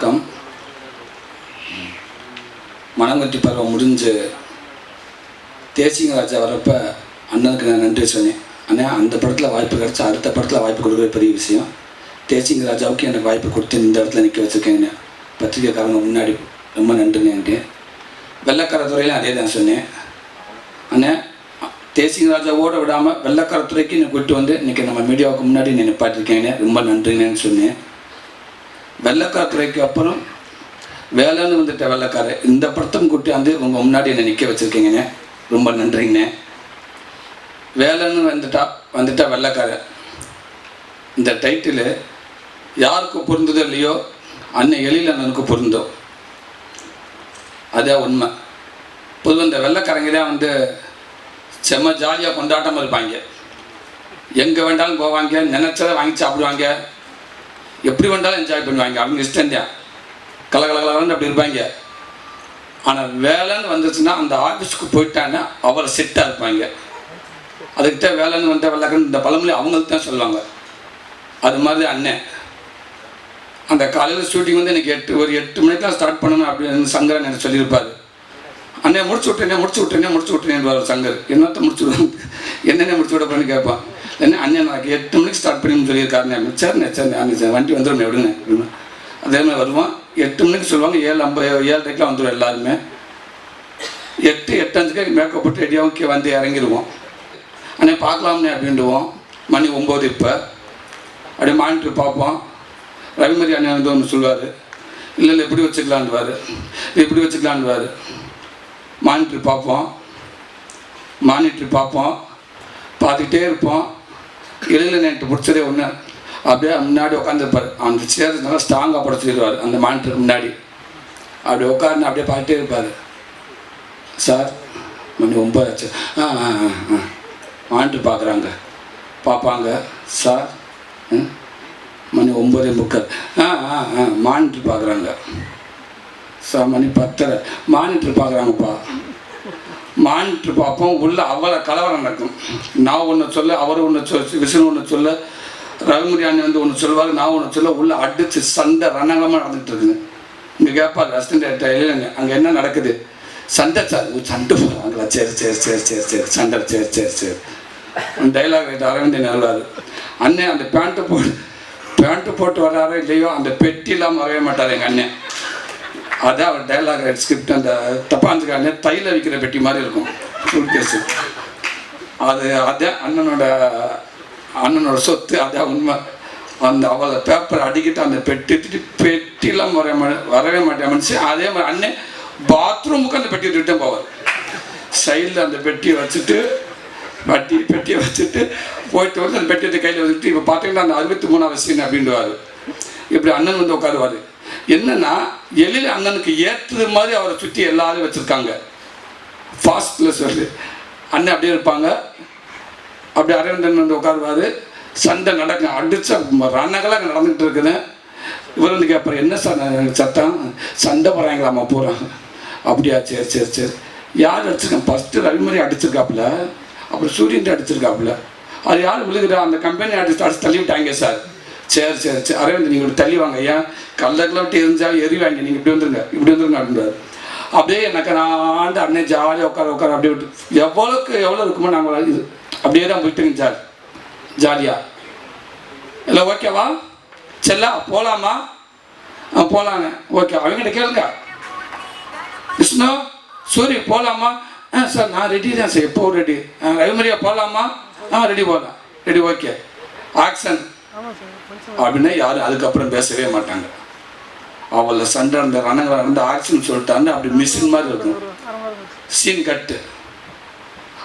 வணக்கம். மனங்கட்டி பருவம் முடிஞ்சு தேசிங்க ராஜா வரப்போ அண்ணனுக்கு நான் நன்றி சொன்னேன். அண்ணா அந்த படத்தில் வாய்ப்பு கிடச்சா அடுத்த படத்தில் வாய்ப்பு கொடுக்குற பெரிய விஷயம். தேசிங்க ராஜாவுக்கு எனக்கு வாய்ப்பு கொடுத்து இந்த இடத்துல நிற்க வச்சுருக்கேங்கண்ணே. பத்திரிக்கைக்காரங்க முன்னாடி ரொம்ப நன்றினேன்ட்டு. வெள்ளக்கார துறையிலும் அதே தான் சொன்னேன். அண்ணே தேசிங்க ராஜாவோடு விடாமல் வெள்ளக்கார துறைக்கு என்னை கூப்பிட்டு வந்து இன்றைக்கி நம்ம மீடியாவுக்கு முன்னாடி நான் நிப்பாட்டிருக்கேங்கண்ணே. ரொம்ப நன்றிங்கன்னு சொன்னேன். வெள்ளக்கார துறைக்கு அப்புறம் வேலைன்னு வந்துட்ட வெள்ளக்கார இந்த படத்தையும் கூட்டி வந்து உங்கள் முன்னாடி என்னை நிற்க வச்சுருக்கீங்கண்ணே. ரொம்ப நன்றிங்கண்ணே. வேலைன்னு வந்துட்டா வெள்ளக்கார இந்த டைட்டிலு யாருக்கு பொருந்ததோ இல்லையோ அண்ணன் எழில் அண்ணனுக்கு பொருந்தோம். அதே உண்மை. பொதுவாக இந்த வெள்ளைக்காரங்க தான் வந்து செம்ம ஜாலியாக கொண்டாட்டமாக இருப்பாங்க. எங்கே வேண்டாலும் போவாங்க, நினச்சதை வாங்கி சாப்பிடுவாங்க, எப்படி வேண்டாலும் என்ஜாய் பண்ணுவாங்க. அவங்க இஷ்டம் தான், கலகலகலன்னு அப்படி இருப்பாங்க. ஆனால் வேலைன்னு வந்துச்சுன்னா அந்த ஆஃபீஸுக்கு போயிட்டாங்கன்னா அவரை செட்டாக இருப்பாங்க. அதுக்கிட்ட வேலைன்னு வந்த வெள்ளைக்காரன் இந்த பழமொழி அவங்களுக்கு தான் சொல்லுவாங்க. அது மாதிரி அண்ணன் அந்த காலையில் ஷூட்டிங் வந்து எனக்கு ஒரு 8 மணிக்கு தான் ஸ்டார்ட் பண்ணணும் அப்படின்னு சங்கரன் எனக்கு சொல்லியிருப்பார். அண்ணே முடிச்சு விட்டேன் சங்கர். என்னத்தை முடிச்சு விடுவாங்க, என்னென்ன முடிச்சு விடப்பான்னு கேட்பான். என்ன அண்ணன் எனக்கு 8 மணிக்கு ஸ்டார்ட் பண்ணி சொல்லியிருக்காருண்ணே. சரிண்ணே வாண்டி வந்துடும் எப்படின்னு. அதே மாதிரி வருவான். 8 மணிக்கு சொல்லுவாங்க, 7:50 வந்துடும் எல்லாருமே. 8:05 மேக்கப் போட்டு ரெடியாக வந்து இறங்கிடுவோம். அண்ணே பார்க்கலாம்ண்ணே அப்படின்ட்டுவோம். மணி 9 இப்போ. அப்படியே மானிட்ரு பார்ப்போம். ரவிமரி அண்ணன் வந்து ஒன்று சொல்லுவார், இல்லை எப்படி வச்சுக்கலான்டுவார், இப்படி வச்சுக்கலான்டுவார். மானிட்ரு பார்ப்போம், பார்த்துக்கிட்டே இருப்போம். இடையில நேற்று பிடிச்சதே ஒன்று அப்படியே முன்னாடி உட்காந்துருப்பார். அந்த சேர் நல்லா ஸ்ட்ராங்காக போட சொல்லிடுவார் அந்த மானிட்டருக்கு முன்னாடி. அப்படி உட்காந்து அப்படியே பார்த்துட்டே இருப்பார். சார் மணி 9 ஆச்சு. மானிட்ரு பார்ப்பாங்க. சார் மணி 9:45. மானிட்ரு பார்க்குறாங்க. சார் மணி 10:30. மானிட்ரு பார்க்குறாங்கப்பா. மானிட்ரு பார்ப்போம். உள்ள அவ்வளோ கலவரம் நடக்கும். நான் ஒன்று சொல்ல, அவர் ஒன்று விஷ்ணு ஒன்று சொல்ல, ரவிமுரி அண்ணன் வந்து ஒன்று சொல்லுவார், நான் ஒன்று சொல்ல. உள்ள அடித்து சண்டை ரணகமாக நடந்துகிட்டு இருக்குங்க. இங்கே கேட்பார் அசிஸ்டன்ட் இல்லைங்க அங்கே என்ன நடக்குது, சண்டை சார். சண்டை போகிறாங்களா, சரி சண்டை சரி. டைலாக் ரைட் அரவிந்தன் வருவார். அண்ணன் அந்த பேண்ட்டு போட்டு வர்றாரோ இல்லையோ அந்த பெட்டி இல்லாமல் வரவே மாட்டார் எங்கள் அண்ணன். அதான் அவர் டைலாக் ரைட் ஸ்கிரிப்ட். அந்த தப்பாந்துக்கு அண்ணன் தையில் விற்கிற பெட்டி மாதிரி இருக்கும் சூட் கேஸு. அதே அண்ணனோட சொத்து. அதான் உண்மை. அந்த அவளை பேப்பர் அடிக்கிட்டு அந்த பெட்டிலாம் வரவே மாட்டேன் மனுஷன். அதே மாதிரி அண்ணன் பாத்ரூமுக்கு அந்த பெட்டியை விட்டு போவார். சைடில் அந்த பெட்டியை வச்சுட்டு போயிட்டு வந்து அந்த பெட்டியை கையில் வச்சுட்டு இப்போ பார்த்தீங்கன்னா அந்த 63வது சீன் அப்படின்டுவார். இப்படி அண்ணன் வந்து உட்காருவார். என்னன்னா எழில் அண்ணனுக்கு ஏற்றது மாதிரி அவரை சுற்றி எல்லாரும் வச்சுருக்காங்க. ஃபாஸ்ட்டில் சொல்லி அண்ணன் அப்படியே இருப்பாங்க. அப்படி அரவிந்தன் வந்து உட்காருவார். சண்டை நடக்கும். அடிச்சா ரணங்களாக நடந்துகிட்டு இருக்குது. இவர் வந்து கேட்பார், என்ன சார் சத்தம், சண்டை போகிறாங்களாம்மா போகிறாங்க. அப்படியா, சரி. யார் அடிச்சிருக்கேன்? ஃபஸ்ட்டு ரவிமரி அடிச்சிருக்காப்புல, அப்புறம் சூரியன் அடிச்சிருக்காப்புல. அது யார் விழுகுறா? அந்த கம்பெனி அடிச்சு தள்ளி விட்டாங்க சார். சரி அரவிந்த் நீங்கள் இப்படி தள்ளி வாங்க. ஏன் கல்லக்கில் விட்டு எரிஞ்சாலும் எரிவாங்க, நீங்கள் இப்படி வந்துருங்க அப்படின்றாரு. அப்படியே எனக்கு நான் அண்ணன் ஜாலியாக உட்கார அப்படியே விட்டு எவ்வளோ இருக்குமோ நாங்கள் இது அப்படியே தான் போயிட்டுங்க சார். ஜாலியாக இல்லை ஓகேவா செல்லா போகலாமா? போகலாங்க. ஓகே அவங்ககிட்ட கேளுங்க. விஷ்ணு சூரி போகலாமா? சார் நான் ரெடி தான் சார். எப்போ ரெடி? ரவிமரியா போகலாமா? ரெடி போகலாம். ரெடி ஓகே ஆக்ஷன் அப்படின்னா யாரும் அதுக்கப்புறம் பேசவே மாட்டாங்க. அவளை சண்டை அந்த ரணங்களை வந்து ஆக்ஷன் சொல்லிட்டான்னு அப்படி மிஷின் மாதிரி இருக்கும். சீன் கட்டு.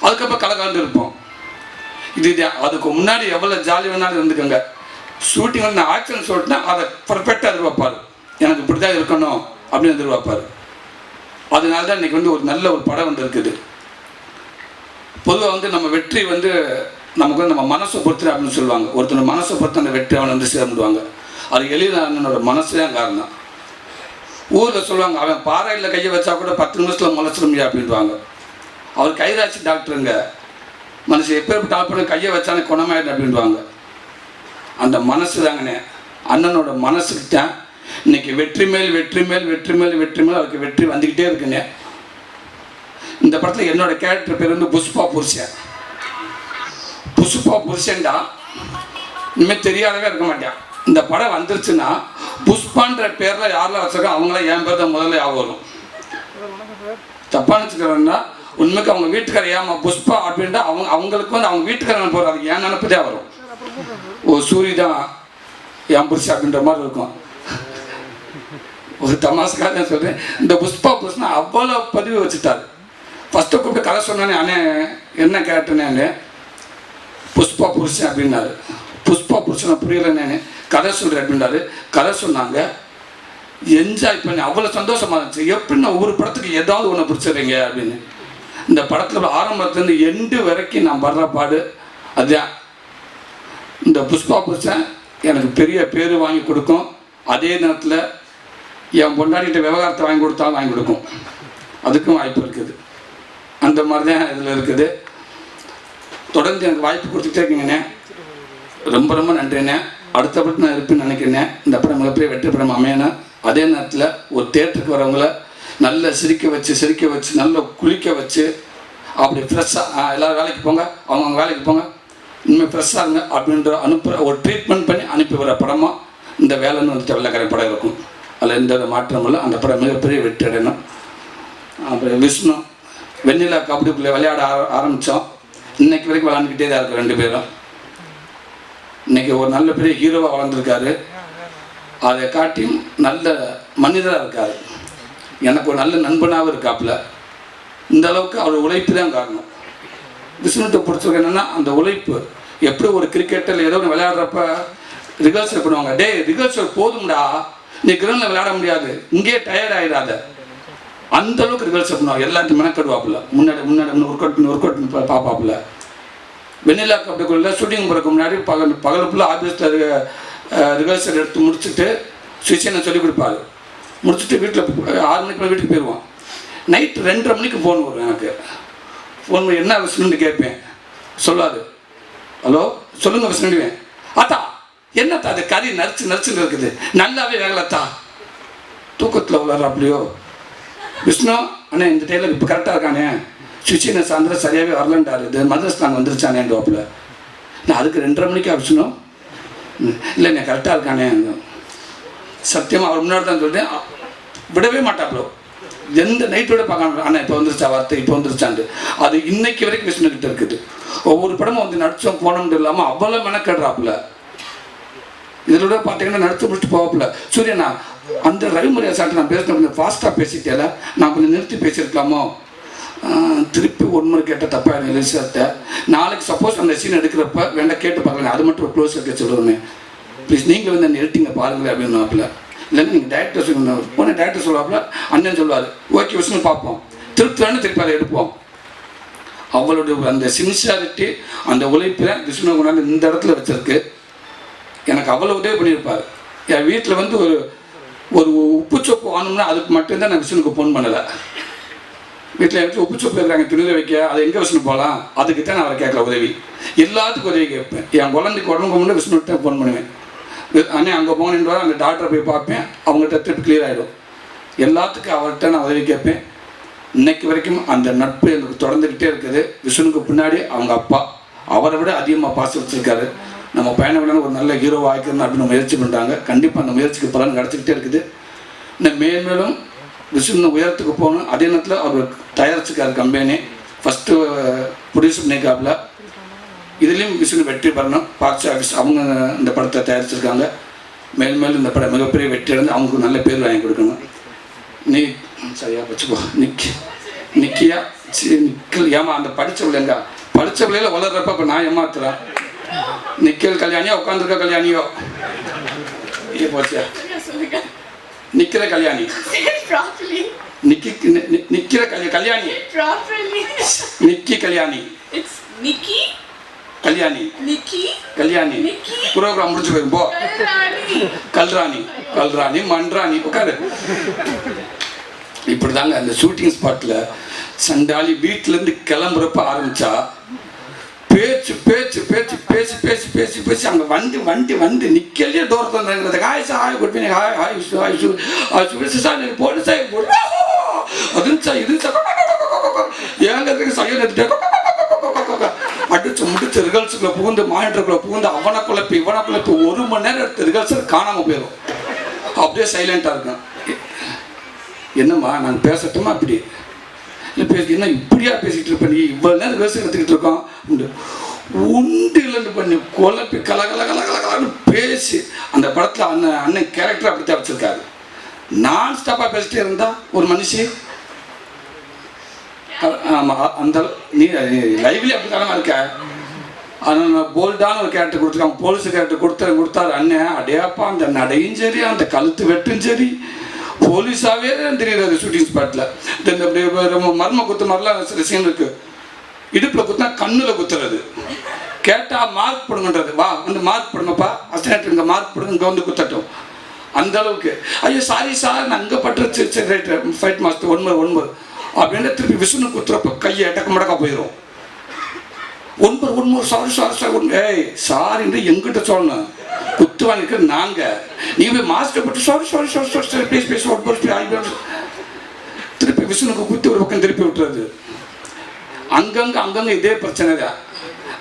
அதுக்கப்புறம் கலக்காண்டு இருப்போம். அதுக்கு முன்னாடி எவ்வளோ ஜாலி வேணாலும் இருந்துக்கோங்க. ஷூட்டிங் வந்து ஆக்ஷன் சொல்லிட்டுனா அதை பர்ஃபெக்டாக எதிர்பார்ப்பார். எனக்கு இப்படி தான் இருக்கணும் அப்படின்னு எதிர்பார்ப்பார். அதனால தான் இன்றைக்கி வந்து ஒரு நல்ல ஒரு படம் வந்து இருக்குது. பொதுவாக வந்து நம்ம வெற்றி வந்து நமக்கு வந்து நம்ம மனசை பொறுத்து அப்படின்னு சொல்லுவாங்க. ஒருத்தர் மனசை பொறுத்து அந்த வெற்றி அவனை வந்து சேர்ந்துடுவாங்க. அது எழில் அண்ணனோட மனசு தான் காரணம். ஊரில் சொல்லுவாங்க, அவன் பாறையில் கையை வச்சா கூட 10 நிமிஷத்தில் முளைச்சிடும்பியா அப்படின்வாங்க. அவர் கைராட்சி டாக்டருங்க. மனுஷன் எப்போ டாக்டர் கையை வச்சானே குணமாயிடும் அப்படின்வாங்க. அந்த மனசு தாங்கண்ணே அண்ணனோட மனசுக்கிட்ட இன்னைக்கு வெற்றி மேல் வெற்றி மேல் வெற்றி மேல் வெற்றி மேல் அவருக்கு வெற்றி வந்துக்கிட்டே இருக்குங்க. இந்த படத்தில் என்னோட கேரக்டர் பேர் வந்து புஷ்பா புருஷன். புஷ்பா புருஷன்டா இனிமேல் தெரியாதவே இருக்க மாட்டேன். இந்த படம் வந்துருச்சுன்னா புஷ்பான்ற பேரில் யாரெல்லாம் வச்சிருக்கோம் அவங்களாம் என் பேர் தான் முதல்ல ஞாபகம் வரும். தப்பாக நினச்சிக்கிறேன்னா உண்மைக்கு அவங்க வீட்டுக்கார ஏமா புஷ்பா அப்படின்ட்டு அவங்களுக்கு வந்து அவங்க வீட்டுக்காரன் போகிறாங்க ஏன் நினப்புதே வரும். ஓ சூரி தான் என் புருஷன் அப்படின்ற மாதிரி இருக்கும். ஒரு தமாசுக்காக தான் சொல்கிறேன். இந்த புஷ்பா புருஷனா அவ்வளோ பதிவு வச்சுட்டாரு. ஃபஸ்ட்டு கூப்பிட்டு கதை சொன்னானே அண்ணே என்ன கேரக்டர்னே புஷ்பா புருஷன் அப்படின்னாரு. புஷ்பா புருஷனை புரியலைன்னு கதை சொல்கிறேன் அப்படின்றாரு. கதை சொன்னாங்க, என்ஜாய் பண்ணி அவ்வளோ சந்தோஷமாக இருந்துச்சு. எப்படின்னா ஒவ்வொரு படத்துக்கு ஏதாவது ஒன்று பிடிச்சிடுறீங்க அப்படின்னு. இந்த படத்தில் ஆரம்பத்துலேருந்து எண்டு வரைக்கும் நான் படுற பாடு அதுதான். இந்த புஷ்பா புருஷன் எனக்கு பெரிய பேர் வாங்கி கொடுக்கும். அதே நேரத்தில் என் பொண்டாடிகிட்ட விவகாரத்தை வாங்கி கொடுத்தாலும் வாங்கி கொடுக்கும். அதுக்கும் வாய்ப்பு இருக்குது. அந்த மாதிரி தான் இதில் இருக்குது. தொடர்ந்து எனக்கு வாய்ப்பு கொடுத்துட்டே இருக்கீங்கண்ணே. ரொம்ப ரொம்ப நன்றிண்ணே. அடுத்த படம் நான் இருப்பேன்னு நினைக்கிறேன். இந்த படம் மிகப்பெரிய வெற்றி படம் அமையணும். அதே நேரத்தில் ஒரு தேட்டருக்கு வரவங்கள நல்ல சிரிக்க வச்சு நல்ல குளிக்க வச்சு அப்படி ஃப்ரெஷ்ஷாக எல்லோரும் வேலைக்கு போங்க, அவங்கவுங்க வேலைக்கு போங்க, இனிமேல் ஃப்ரெஷ்ஷாக இருங்க அப்படின்ற ஒரு ட்ரீட்மெண்ட் பண்ணி அனுப்பி வர படமாக இந்த வேலைன்னு வந்துட்டு வெள்ளைக்காரன் படம் இருக்கும். அதில் எந்த மாற்றமும் இல்லை. அந்த படம் மிகப்பெரிய வெற்றி அடையணும். அப்புறம் விஷ்ணு வெண்ணிலா கபடிக்குள்ளே விளையாட ஆரம்பித்தோம். இன்னைக்கு வரைக்கும் விளையாண்டுக்கிட்டே தான் இருக்கும். 2 பேரும் இன்றைக்கி ஒரு நல்ல பெரிய ஹீரோவாக வளர்ந்துருக்காரு. அதை காட்டியும் நல்ல மனிதராக இருக்கார். எனக்கு ஒரு நல்ல நண்பனாகவும் இருக்காப்புல. இந்த அளவுக்கு அவர் உழைப்பு தான் காரணம். விஷ்ணுகிட்ட பிடிச்சிருக்கு என்னென்னா அந்த உழைப்பு. எப்படி ஒரு கிரிக்கெட்டில் ஏதோ ஒன்று விளையாடுறப்ப ரிஹர்சல் பண்ணுவாங்க. டே ரிஹர்சல் போதும்டா, நீ கிரௌண்டில் விளையாட முடியாது, இங்கேயே டயர்ட் ஆகிடாத, அந்த அளவுக்கு ரிஹர்சல் பண்ணுவாங்க. எல்லாத்தையும் மெனக்கடுவாப்புல. முன்னாடி ஒர்க் அவுட் பார்ப்பாப்புல. வெண்ணிலா கபடிக்குள்ள ஷூட்டிங் போகிறதுக்கு முன்னாடி பகல் ஃபுல்லாக ஆஃபீஸில் ரிஹர்சல் எடுத்து முடிச்சுட்டு சுவிச்சனை சொல்லிக் கொடுப்பாரு. முடிச்சுட்டு வீட்டில் 6 மணிக்குள்ள வீட்டுக்கு போயிடுவோம். நைட்டு 2:30 மணிக்கு ஃபோன் வரும் எனக்கு. ஃபோன் பண்ணி என்ன விஷ்ணுன்னு கேட்பேன். சொல்லாது. ஹலோ சொல்லுங்கள் விஷ்ணுவேன். அத்தா என்னத்தா அது கறி நரிச்சுன்னு இருக்குது, நல்லாவே வேகலத்தா. தூக்கத்தில் வளர்ற அப்படியோ விஷ்ணு அண்ணே இந்த டெய்லர் இப்போ கரெக்டாக இருக்கானே, சுவிச்சினை சாயந்தரம் சரியாகவே வரலன்றாரு, இது மதர்ஸ் நாங்கள் வந்துருச்சானேன்றோப்பில். நான் அதுக்கு 2:30 மணிக்கு விஷ்ணு இல்லை நான் கரெக்டாக இருக்கானே. சத்தியமாக அவர் முன்னாடி தான் சொல்லிட்டேன். விடவே மாட்டாப்ளோ. எந்த நைட்டோட பார்க்காம அண்ணா இப்போ வந்துருச்சா வார்த்தை, இப்போ வந்துருச்சான்ட்டு. அது இன்னைக்கு வரைக்கும் விஷ்ணுக்கிட்ட இருக்குது. ஒவ்வொரு படமும் வந்து நடித்தோம் போனோம்னு இல்லாமல் அவ்வளோ மெனக்கடுறாப்புல. இதில் பார்த்தீங்கன்னா நடித்து முடிச்சுட்டு போவாப்புல. சூரியனா அந்த ரவிமுறையை சாப்பிட்டு நான் பேசினேன், கொஞ்சம் ஃபாஸ்ட்டாக பேசிட்டேல, நான் கொஞ்சம் நிறுத்தி பேசியிருக்கலாமோ, திருப்பி 1 முறை கேட்ட தப்பாக ரிலீஸாகிட்ட. நாளைக்கு சப்போஸ் அந்த சீன் எடுக்கிறப்ப வேண்டாம் கேட்டு பார்க்கலாம், அது மட்டும் க்ளோஸ் இருக்க சொல்லுவேன் ப்ளீஸ், நீங்கள் வந்து அந்த எடிட்டிங்கை பாருங்களேன் அப்படின்னு வாப்பில். இல்லைன்னா நீங்கள் டேரக்டர் சொல்லணும். போனால் டேரக்டர் சொல்லுவாப்புல, அண்ணன் சொல்லுவார் ஓகே விஷ்ணு பார்ப்போம், திருப்பி அதை எடுப்போம். அவளுடைய அந்த சின்சியாரிட்டி அந்த உழைப்பில் விஷ்ணு கொண்டாந்து இந்த இடத்துல வச்சிருக்கு. எனக்கு அவ்வளோ உதவி பண்ணியிருப்பார். என் வீட்டில் வந்து ஒரு உப்புச்சொப்பு வாங்கணும்னா அதுக்கு மட்டும்தான் நான் விஷ்ணுக்கு ஃபோன் பண்ணலை. வீட்டில் எனக்கு உப்புச்சொப்பு இருக்கிறாங்க துணியில் வைக்க, அது எங்கே விஷ்ணு போகலாம், அதுக்கு தான் நான் அவரை கேட்கல உதவி. எல்லாத்துக்கும் உதவி கேட்பேன். என் குழந்தைக்கு உடம்புக்கு முன்னே விஷ்ணுகிட்ட ஃபோன் பண்ணுவேன். அண்ணே அங்கே போகணுன்ற அந்த டாக்டரை போய் பார்ப்பேன், அவங்கள்ட்ட ட்ரிப் கிளியர் ஆகிடும். எல்லாத்துக்கும் அவர்கிட்ட நான் உதவி கேட்பேன். இன்னைக்கு வரைக்கும் அந்த நட்பு எனக்கு தொடர்ந்துக்கிட்டே இருக்குது. விஷ்ணுக்கு பின்னாடி அவங்க அப்பா அவரை விட அதிகமாக பாசம் வச்சுருக்காரு. நம்ம பையனை ஒரு நல்ல ஹீரோவாக ஆக்கிக்கணும் அப்படின்னு முயற்சி பண்ணுறாங்க. கண்டிப்பாக அந்த முயற்சிக்கு பலன் கிடச்சிக்கிட்டே இருக்குது. இன்னும் மேலும் விஷ்ணு உயரத்துக்கு போகணும். அதே நேரத்தில் அவர் தயாரிச்சுக்காரு கம்பெனி, ஃபஸ்ட்டு ப்ரொடியூஸ் பண்ணியிருக்காப்புல. இதுலேயும் விஷ்ணு வெற்றி பெறணும். பாக்ஸ் ஆஃபீஸ் அவங்க இந்த படத்தை தயாரிச்சிருக்காங்க. மேலும் இந்த படம் மிகப்பெரிய வெற்றி அடைந்து அவங்களுக்கு நல்ல பேர் வாங்கி கொடுக்கணும். நீ சரியா வச்சுக்கோ. நிக்கியா நிக்கல் ஏமா அந்த படித்த பிள்ளைங்க படித்த பிள்ளையில வளர்றப்ப இப்போ நான் ஏமாத்துறேன். நிக்கல் கல்யாணியோ உட்காந்துருக்க கல்யாணியோ இங்கே போச்சியா நிக்கிற கல்யாணி நிக்கிற கல்யாணி நிக்கி கல்யாணி கல்யாணி புரோகிராம் முடிச்சு போயிருப்போ. கல்ராணி மன்றாணி உட்காரு. இப்படிதாங்க அந்த ஷூட்டிங் ஸ்பாட்டில் சண்டாளி வீட்டிலேருந்து கிளம்புறப்ப ஆரம்பித்தா பேச்சு பேச்சு பேச்சு பேசி பேசி பேசி பேசி அங்கே வண்டி நிற்கலையே தூரத்தில் இருக்கிறது hi sir hi good morning hi hi shoe hi shoe shoe sir நீங்கள் போடு சார் போடு அதுன்னு சார் இது சார் ஏங்க சையன் எடுத்துட்டு அடிச்சு முடிச்சு ரிகல்ஸுக்குள்ள புகுந்து மானிட்டருக்குள்ள புகுந்து அவனை குழப்பி ஒரு மணி நேரம் எடுத்து ரிகல்ஸல் காணாமல் போயிடும். அப்படியே சைலண்டாக இருக்கும். என்னம்மா நான் பேசட்டுமா அப்படி இல்லை என்ன இப்படியா பேசிகிட்டு இருப்பேன் நீ இவ்வளோ நேரம் ரிகல்ஸல் எடுத்துக்கிட்டு இருக்கோம் உண்டு இல்லைன்னு பண்ணி குழப்பி கலகலன்னு பேசி அந்த படத்தில் அண்ணன் கேரக்டர் அப்படித்தான் வச்சுருக்காரு. நான் ஸ்டாப்பாக பேசிட்டே இருந்தா ஒரு மனுஷி ஆமாம் அந்த நீ லைவ்லி அப்படி தானே இருக்க. ஆனால் போல்டான ஒரு கேரக்டர் கொடுத்துருக்காங்க. போலீஸ் கேரக்டர் கொடுத்தாரு அண்ணன். அடையாப்பா அந்த நடையும் சரி அந்த கழுத்து வெட்டும் சரி போலீஸாகவே தெரியுது ஷூட்டிங் ஸ்பாட்டில். இந்த மர்ம குத்து மாதிரிலாம் சில சீன் இருக்குது. இடுப்பில் குத்துனா கண்ணில் குத்துறது. கேட்டால் மார்க் போடுங்கன்றது. வா வந்து மார்க் போடுங்கப்பா அசிஸ்டன்ட் இங்கே மார்க் போடுங்க இங்கே வந்து குத்தட்டும். அந்த அளவுக்கு ஐயோ சாரி சார் நான் அங்கே பட்டுருச்சு சரி ரைட்டு ஃபைட் மாஸ்டர் 9 அப்படின்னு திருப்பி விஷ்ணு குத்துறப்ப கையை எட்டக்க மடக்கா போயிடும். 9 சாரி ஏய் சாரின்னு எங்கிட்ட சொல்லணும். குத்து வாங்கிக்கிறது நாங்கள். நீ போய் மாஸ்டர் பட்டு சாரி ப்ளீஸ் திருப்பி விஷ்ணுக்கு குத்தி ஒரு பக்கம் திருப்பி விட்டுறது. அங்கங்கே இதே பிரச்சனை தான்.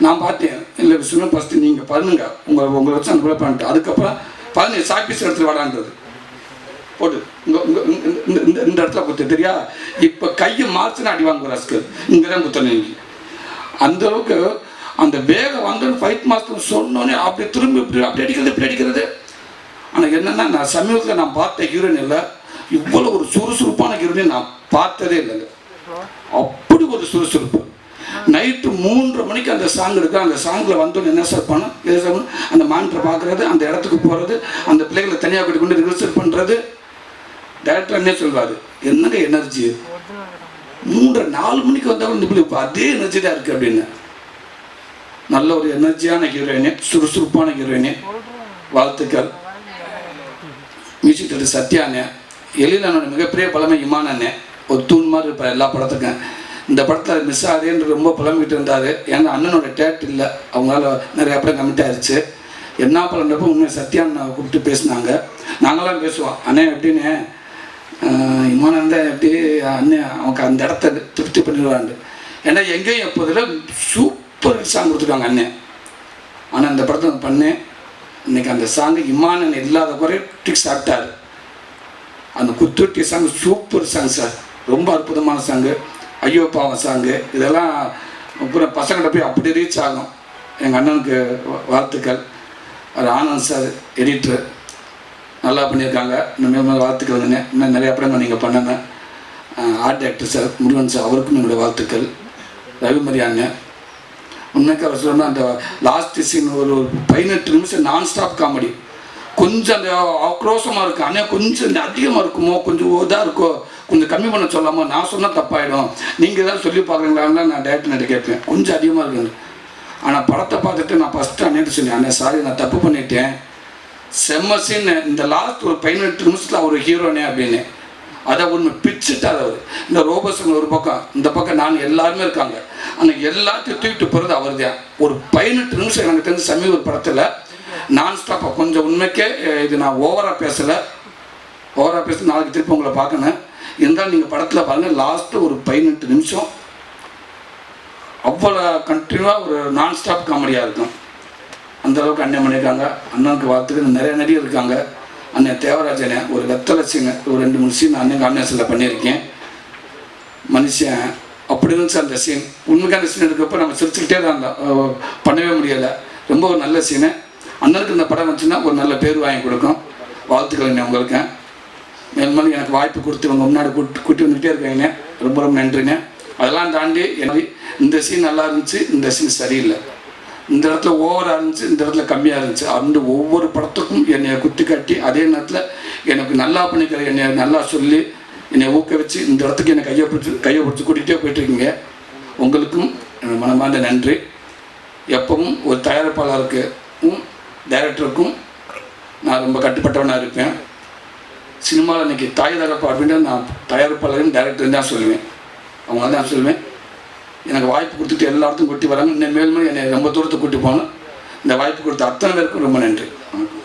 நான் பார்த்தேன். இல்லை விஷ்ணு ஃபஸ்ட்டு நீங்கள் பண்ணுங்க உங்களை வச்சு அந்த கூட பண்ணிட்டு அதுக்கப்புறம் பதினஞ்சு சாப்பீஸ் எடுத்துட்டு வாடான்றது போட்டு இந்த இடத்துல குத்து தெரியா. இப்போ கையை மார்ச்சுன்னு அடி வாங்குற ரஸ்கர் இங்கே தான் குத்தணும். அந்த அளவுக்கு அந்த வேகம் வந்து ஃபைட் மாஸ்டர் சொன்னோன்னே அப்படி திரும்பி இப்படி அடிக்கிறது. ஆனால் என்னென்னா நான் சமீபத்தில் நான் பார்த்த ஹீரோயின் இல்லை இவ்வளோ ஒரு சுறுசுறுப்பான ஹீரோயின் நான் பார்த்ததே இல்லைங்க. அப்படி ஒரு சுறுசுறுப்பு. நைட்டு 3:30 மணிக்கு அந்த சாங் எடுக்க அந்த சாங்கில் வந்தோன்னு என்ன சார் பண்ணோம் அந்த மானிட்டரை பார்க்குறது அந்த இடத்துக்கு போகிறது அந்த பிள்ளைகளை தனியாக கூட்டி கொண்டு ரிஹர்சல் பண்ணுறது. டேரக்டர் என்ன சொல்வார் என்னங்க எனர்ஜி 3-4 மணிக்கு வந்தாலும் இந்த பிள்ளை இப்போ அதே எனர்ஜி தான் இருக்குது அப்படின்னு. நல்ல ஒரு எனர்ஜியான ஹீரோயினு சுறுசுறுப்பான ஹீரோயினு வாழ்த்துக்கள். மியூசிக் டேரக்டர் சத்யானே எழிலனோட மிகப்பெரிய பழமை இமானண்ணே ஒரு தூண் மாதிரி இருப்பார் எல்லா படத்துக்கும். இந்த படத்தில் மிஸ் ஆகுதுன்னு ரொம்ப புலம்பிக்கிட்டு இருந்தார். ஏன்னா அண்ணனோட டேட் இல்லை அவங்களால நிறையா படம் கமிட் ஆயிடுச்சு. என்ன படம்ன்றப்போ உண்மை சத்யான்னு கூப்பிட்டு பேசினாங்க. நாங்களாம் பேசுவோம் அண்ணன் எப்படின்னு இமானந்தான் எப்படி அண்ணன் அவங்க அந்த இடத்த திருப்தி பண்ணிடுவாங்க. ஏன்னா எங்கேயும் எப்போதில் சூப்பர் சாங் கொடுத்துருக்காங்க அண்ணன். ஆனால் இந்த படத்தை பண்ணேன் இன்னைக்கு அந்த சாங்கு இமானன் இல்லாத குறை டிக் சாப்பிட்டார். அந்த குத்துட்டி சாங் சூப்பர் சாங் சார், ரொம்ப அற்புதமான சாங்கு. ஐயோ பாவம் சாங்கு இதெல்லாம் அப்புறம் பசங்கிட்ட போய் அப்படி ரீச் ஆகும். எங்கள் அண்ணனுக்கு வாழ்த்துக்கள். அது ஆனந்த் சார் எடிட்ரு நல்லா பண்ணியிருக்காங்க. இன்னும் வாழ்த்துக்கள் வந்துங்க. இன்னும் நிறையா படங்கள் நீங்கள் பண்ணுங்க. Art director sir Murugan sir அவருக்கும் என்னுடைய வாழ்த்துக்கள். ரவிமரி அண்ணன் உண்மைக்கு அவர் சொல்லணும்னா அந்த லாஸ்ட் சீன் ஒரு 18 நிமிஷம் நான் ஸ்டாப் காமெடி. கொஞ்சம் அந்த ஆக்ரோஷமாக இருக்குது அண்ணன் கொஞ்சம் அதிகமாக இருக்குமோ கொஞ்சம் இதாக இருக்கோ கொஞ்சம் கம்மி பண்ண சொல்லாமல் நான் சொன்னால் தப்பாயிடும் நீங்கள் தான் சொல்லி பார்க்குறீங்களான்னு நான் டேரக்டர்கிட்ட கேட்பேன். கொஞ்சம் அதிகமாக இருக்குது. ஆனால் படத்தை பார்த்துட்டு நான் ஃபஸ்ட்டு அண்ணன் சொன்னேன் அண்ணன் சாரி நான் தப்பு பண்ணிட்டேன் செம்ம சீன் இந்த லாஸ்ட் ஒரு 18 நிமிஷத்தில் அவர் ஹீரோனே அப்படின்னு அதை ஒன்று பிச்சுட்டார் அவர். இந்த ரோபோசன் ஒரு பக்கம் இந்த பக்கம் நான் எல்லாருமே இருக்காங்க. ஆனால் எல்லாத்தையும் தூக்கிட்டு போகிறது அவர் தான். ஒரு 18 நிமிஷம் எனக்கு தெரிஞ்ச சமீப ஒரு படத்தில் நான் ஸ்டாப்பாக கொஞ்சம் உண்மைக்கே இது நான் ஓவராக பேச நாளைக்கு திருப்பி உங்களை பார்க்கணும். இருந்தாலும் நீங்கள் படத்தில் பாருங்கள் லாஸ்ட்டு ஒரு 18 நிமிஷம் அவ்வளோ கண்டினியூவாக ஒரு நான் ஸ்டாப் காமெடியாக இருக்கும். அந்தளவுக்கு அண்ணன் பண்ணியிருக்காங்க. அண்ணனுக்கு வாழ்த்துக்கு நிறைய நடிகர் இருக்காங்க. அண்ணன் தேவராஜனே ஒரு வெத்தலை சீன் ஒரு 2-3 சீன் அண்ணன் சில பண்ணியிருக்கேன். மனுஷன் அப்படி இருந்துச்சு அந்த சீன். உண்மைக்கான சீன் எடுக்கப்போ நம்ம சிரிச்சுக்கிட்டே தான் இருந்தோம். பண்ணவே முடியலை. ரொம்ப ஒரு நல்ல சீனு. அண்ணனுக்கு இந்த படம் வந்துச்சுன்னா ஒரு நல்ல பேர் வாங்கி கொடுக்கும். வாழ்த்துக்கள் உங்களுக்கு. மேலும் எனக்கு வாய்ப்பு கொடுத்து உங்கள் முன்னாடி கூட்டி வந்துக்கிட்டே இருக்காங்க. ரொம்ப ரொம்ப நன்றிங்க. அதெல்லாம் தாண்டி எனக்கு இந்த சீன் நல்லா இருந்துச்சு இந்த சீன் சரியில்லை இந்த இடத்துல ஓவராக இருந்துச்சு இந்த இடத்துல கம்மியாக இருந்துச்சு அந்த ஒவ்வொரு படத்துக்கும் என்னை குத்தி காட்டி அதே நேரத்தில் எனக்கு நல்லா பண்ணிக்கிற என்னை நல்லா சொல்லி என்னை ஊக்குவிச்சு இந்த இடத்துக்கு என்னை கையை பிடிச்சி கூட்டிகிட்டே போயிட்டுருக்கீங்க. உங்களுக்கும் என்னோட மனமார்ந்த நன்றி. எப்பவும் ஒரு தயாரிப்பாளருக்கும் டைரக்டருக்கும் நான் ரொம்ப கட்டுப்பட்டவனாக இருப்பேன். சினிமாவில் இன்றைக்கி தாய் தகப்பா அப்படின்ட்டு நான் தயாரிப்பாளரையும் டைரக்டரும் தான் சொல்லுவேன். அவங்கள தான் சொல்லுவேன். எனக்கு வாய்ப்பு கொடுத்துட்டு எல்லா இடத்துக்கும் கூட்டி வராங்க. இன்னும் மேலும் என்னை ரொம்ப தூரத்துக்கு கூட்டி போகணும். இந்த வாய்ப்பு கொடுத்த அத்தனை பேருக்கும் ரொம்ப நன்றி. வணக்கம்.